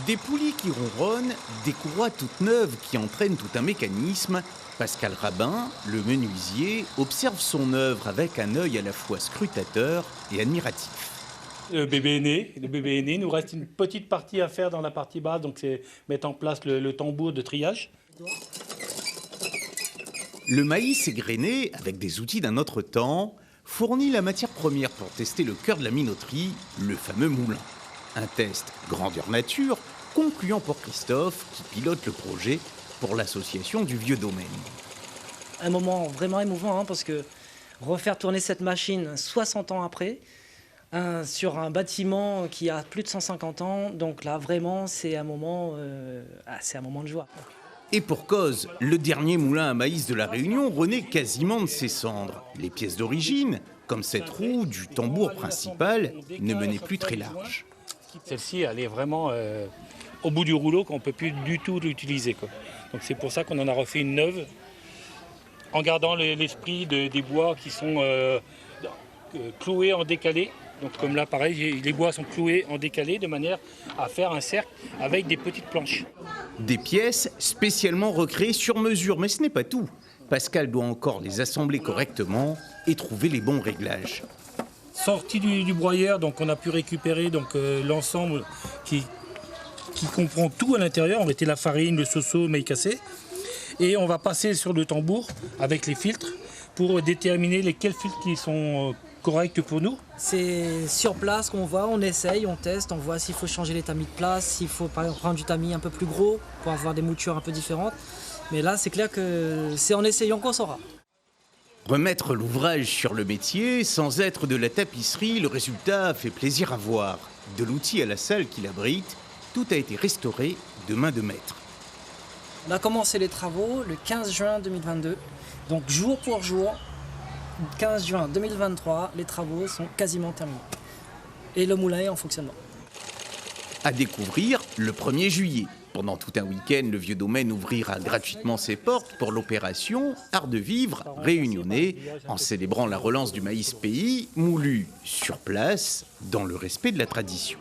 Des poulies qui ronronnent, des courroies toutes neuves qui entraînent tout un mécanisme. Pascal Rabin, le menuisier, observe son œuvre avec un œil à la fois scrutateur et admiratif. Le bébé est né, il nous reste une petite partie à faire dans la partie basse, donc c'est mettre en place le tambour de triage. Le maïs égrené, avec des outils d'un autre temps, fournit la matière première pour tester le cœur de la minoterie, le fameux moulin. Un test grandeur nature, concluant pour Christophe, qui pilote le projet pour l'association du Vieux Domaine. Un moment vraiment émouvant, parce que refaire tourner cette machine 60 ans après, sur un bâtiment qui a plus de 150 ans, donc là vraiment c'est un moment de joie. Et pour cause, le dernier moulin à maïs de la Réunion renaît quasiment de ses cendres. Les pièces d'origine, comme cette roue du tambour principal, ne menaient plus très large. Celle-ci, elle est vraiment au bout du rouleau qu'on ne peut plus du tout l'utiliser, quoi. Donc c'est pour ça qu'on en a refait une neuve, en gardant l'esprit des bois qui sont cloués en décalé. Donc comme là, pareil, les bois sont cloués en décalé de manière à faire un cercle avec des petites planches. Des pièces spécialement recréées sur mesure, mais ce n'est pas tout. Pascal doit encore les assembler correctement et trouver les bons réglages. Sorti du broyeur, donc on a pu récupérer l'ensemble qui comprend tout à l'intérieur. On mettait la farine, le soso, le maïs cassé. Et on va passer sur le tambour avec les filtres pour déterminer lesquels filtres qui sont corrects pour nous. C'est sur place qu'on voit, on essaye, on teste, on voit s'il faut changer les tamis de place, s'il faut par exemple prendre du tamis un peu plus gros pour avoir des moutures un peu différentes. Mais là, c'est clair que c'est en essayant qu'on saura. Remettre l'ouvrage sur le métier, sans être de la tapisserie, le résultat fait plaisir à voir. De l'outil à la salle qui l'abrite, tout a été restauré de main de maître. On a commencé les travaux le 15 juin 2022, donc jour pour jour, 15 juin 2023, les travaux sont quasiment terminés. Et le moulin est en fonctionnement. À découvrir le 1er juillet. Pendant tout un week-end, le Vieux Domaine ouvrira gratuitement ses portes pour l'opération Art de vivre réunionnais, en célébrant la relance du maïs pays, moulu sur place, dans le respect de la tradition.